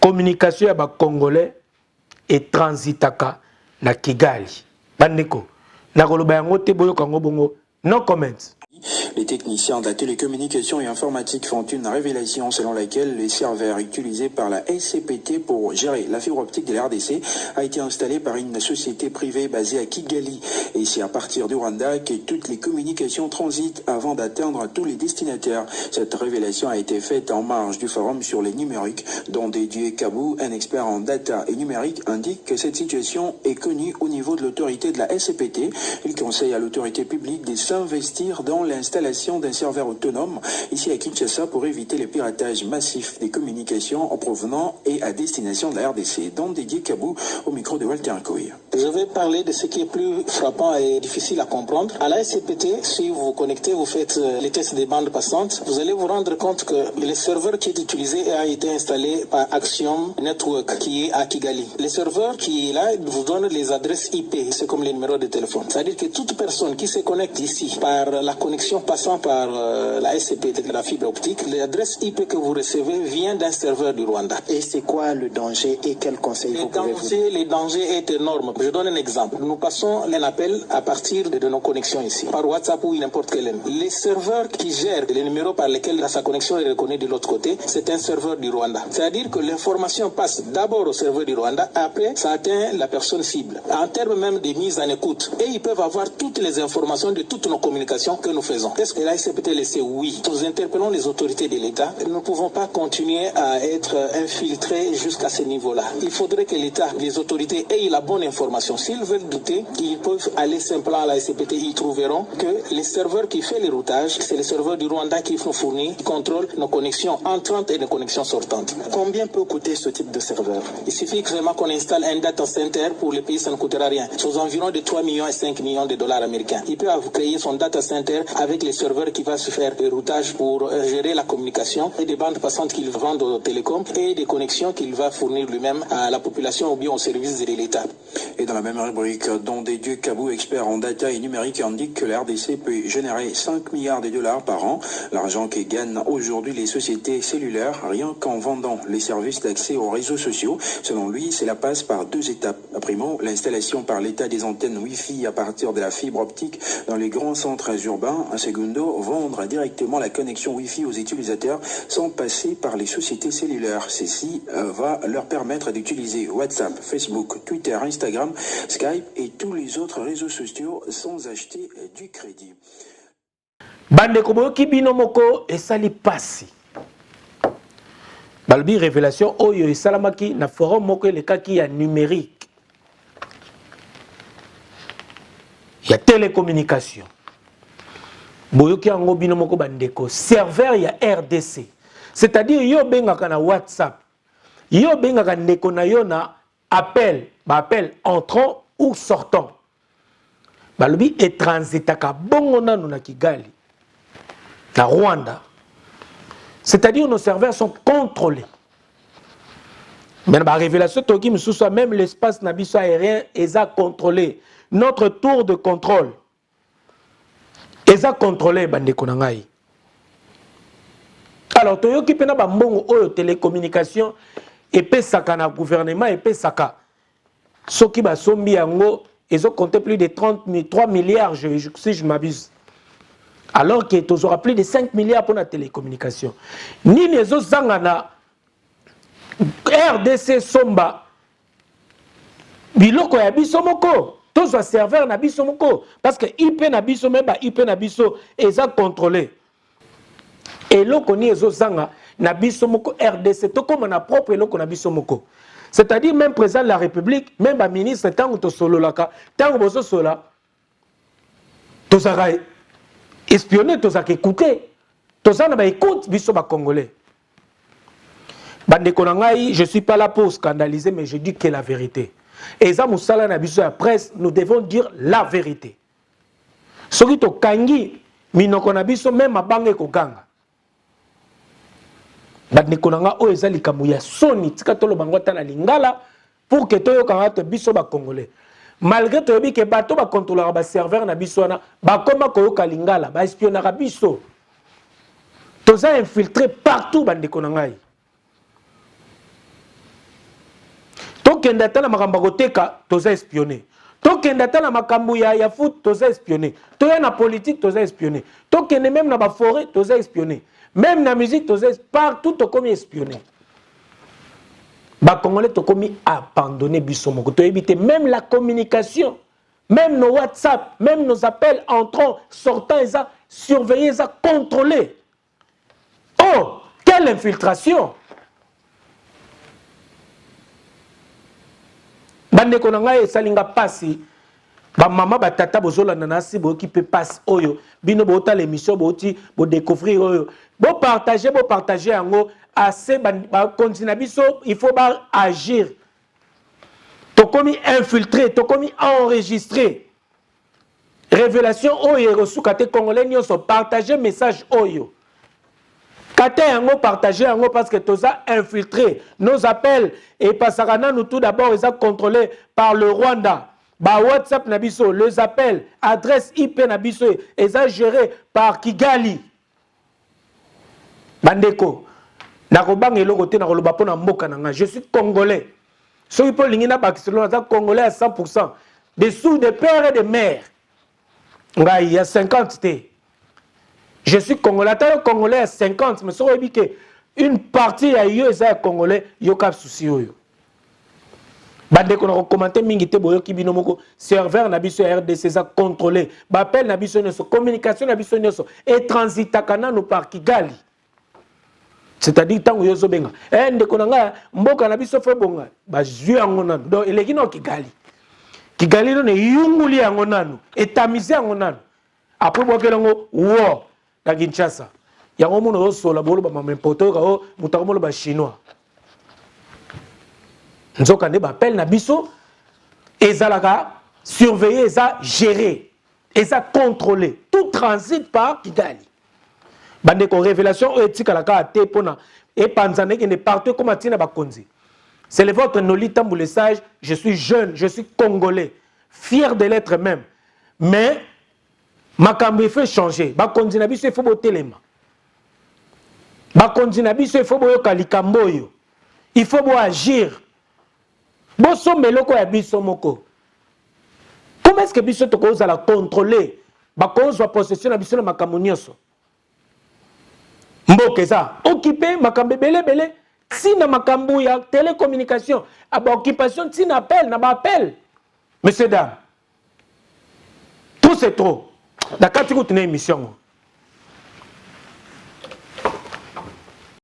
communication ya ba congolais et transitaka na Kigali. Bandeko na koloba yango te boyo kango bongo no comments. Les techniciens de la télécommunication et informatique font une révélation selon laquelle les serveurs utilisés par la SCPT pour gérer la fibre optique de la RDC a été installé par une société privée basée à Kigali. Et c'est à partir du Rwanda que toutes les communications transitent avant d'atteindre tous les destinataires. Cette révélation a été faite en marge du forum sur les numériques, dont Dédié Kabou, un expert en data et numérique, indique que cette situation est connue au niveau de l'autorité de la SCPT. Il conseille à l'autorité publique de s'investir dans l'installation d'un serveur autonome ici à Kinshasa pour éviter le piratage massif des communications en provenant et à destination de la RDC, dont Dédié Kabou au micro de Walter Nkoy. Je vais parler de ce qui est plus frappant et difficile à comprendre. À la SCPT, si vous vous connectez, vous faites les tests des bandes passantes, vous allez vous rendre compte que le serveur qui est utilisé a été installé par Axiom Network qui est à Kigali. Le serveur qui est là vous donne les adresses IP, c'est comme les numéros de téléphone. C'est-à-dire que toute personne qui se connecte ici par la connexion passant par la SCPT, la fibre optique, l'adresse IP que vous recevez vient d'un serveur du Rwanda. Et c'est quoi le danger et quel conseil vous pouvez vous donner? Le danger est énorme. Je donne un exemple. Nous passons un appel à partir de nos connexions ici, par WhatsApp ou n'importe quel. Les serveurs qui gèrent les numéros par lesquels sa connexion est reconnue de l'autre côté, c'est un serveur du Rwanda. C'est-à-dire que l'information passe d'abord au serveur du Rwanda, après ça atteint la personne cible. En termes même de mise en écoute. Et ils peuvent avoir toutes les informations de toutes nos communications que nous faisons. Est-ce que la SCPT le sait? Oui. Nous interpellons les autorités de l'État. Nous ne pouvons pas continuer à être infiltrés jusqu'à ce niveau-là. Il faudrait que l'État, les autorités aient la bonne information. S'ils veulent douter, ils peuvent aller simplement à la SCPT. Ils trouveront que les serveurs qui font les routages, c'est les serveurs du Rwanda qui font fournir, qui contrôlent nos connexions entrantes et nos connexions sortantes. Combien peut coûter ce type de serveur? Il suffit vraiment qu'on installe un data center. Pour les pays, ça ne coûtera rien. C'est aux environs de 3 millions et 5 millions de dollars américains. Il peut créer son data center avec les serveurs qui va se faire des routages pour gérer la communication et des bandes passantes qu'il vend aux télécoms et des connexions qu'il va fournir lui-même à la population ou bien au service de l'État. Et dans la même rubrique, dont Dédié Kabou, expert en data et numérique, indique que la RDC peut générer 5 milliards de dollars par an. L'argent que gagnent aujourd'hui les sociétés cellulaires, rien qu'en vendant les services d'accès aux réseaux sociaux. Selon lui, cela passe par 2 étapes. Primo, l'installation par l'État des antennes Wi-Fi à partir de la fibre optique dans les grands centres urbains. Secondo, vendre directement la connexion Wi-Fi aux utilisateurs sans passer par les sociétés cellulaires. Ceci va leur permettre d'utiliser WhatsApp, Facebook, Twitter, Instagram, Skype et tous les autres réseaux sociaux sans acheter du crédit. Bande koboki bino moko esali pasi. Balbi révélation oyo esalamaki na forum moko elekaki ya numérique. Ya télécommunication. Boyoki yango bino moko bandeko serveur ya RDC. C'est-à-dire yo bengaka na WhatsApp. Yo bengaka ndeko na yo na appel entrant ou sortant. Balobi et transitaka bongo nanu na Kigali. Na Rwanda. C'est-à-dire nos serveurs sont contrôlés. Mais la révélation toki misusu même l'espace nabiso aérien est contrôlé. Notre tour de contrôle est contrôlé bandeko na ngai. Alors toyoki pena ba mbongo oyo télécommunication epesaka na gouvernement epesaka. Soki ba sombi yango ils ont compté plus de 3 milliards si je m'abuse. Alors que tu auras plus de 5 milliards pour la télécommunication. Ni les autres zangana RDC Somba biloko ya biso moko tous les serveurs na biso moko parce que IP na biso même IP na biso eza contrôlé. Et loko ni les autres zanga na biso moko RDC to comme na propre loko na biso moko. C'est-à-dire même président de la République, même ba ministre tango to solo laka, tango bozo sola to sarai espionner, tous à écouter, tous à écoute, biso ba congolais. Bande konangai, je suis pas là pour scandaliser, mais je dis que la vérité. Et ça, moussala na biso la presse, nous devons dire la vérité. Soki to kangi, minoko na biso même a bange ko ganga. Bande konanga o ezali kamuya soni, tika tolo bangota na lingala pour que toyo kanga biso ba congolais. Malgré tout que bato ba contrôleur ba serveur na biso na ba koma ko kalingala ba espionnera biso toza infiltré partout bande konangai tokende ata na makambo koteka toza espionné, tokende ata na makambo ya foot toza espionné, toya na politique toza espionné, tokende même na ba forêt toza espionné, même na musique toza partout tokomi espionné. Ba Congolais tokomi abandonné biso moko, to éviter même la communication, même nos WhatsApp, même nos appels entrant, sortant, ils ont surveillé, ils ont contrôlé. Oh, quelle infiltration! Bande konanga e salinga pasi, ba mama ba tata bozola nanasi bo qui peut passe oyo, bino bo ta l'émission bo ti bo découvrir oyo, bo partager yango assez ba continue biso, il faut ba agir. Tokomi infiltré, tokomi enregistré. Révélation oyo reçu kate congolais nyonso partager message oyo. Kate yango partager yango parce que toza infiltré. Nos appels et pasarana nous tout d'abord ils sont contrôlés par le Rwanda. Ba WhatsApp nabiso, les appels, adresse IP nabiso ils sont gérés par Kigali. Bandeko. Nakobang eloko te na koloba pona mboka nanga. Je suis congolais. Ceux qui lingina Barcelone, sont congolais à 100%. Dessous des pères et des mères. Il y a 50 T. Je suis congolais. Attends, congolais à 50. Mais si on dit qu'une partie a eu ça congolais, il y a un souci. Bande qu'on a commenté mingité boyo ki binomoko serveur na biso RDC ça contrôlé. Appel na biso nyonso, communication na biso nyonso et transit takana no par Kigali. C'est-à-dire tant que yo benga ndeko nanga mboka na biso fe bonga ba zui yango nanu donc eleki no Kigali no ne yunguli yango nanu etamize yango nanu après bokelango wo na Kinshasa yango muno yo sola bolo ba mamempoto ka mutakomolo ba chinois nzoka ne ba appel na biso ezalaka surveiller eza gérer eza contrôler tout transit par Kigali. Bande ko révélation éthique la ka te pona et panzane qui ne partout comme atina bakonzi. C'est le votre nolita mboulessage, je suis jeune, je suis congolais, fier de l'être même. Mais makambo il faut changer. Bakonzi na biso il faut botelema. Bakonzi na biso il faut boyoka likambo yo. Il faut bo agir. Bo sombelo ko ya biso moko. Comment est-ce que biso to ko za la contrôler? Bakonzi wa possession na biso na makambo nyonso. Mboke ça occupé makambe belé si na makambu ya télécommunication aba occupation si na appel na ba appel monsieur dame tout c'est trop. D'accord, tu continues l'émission.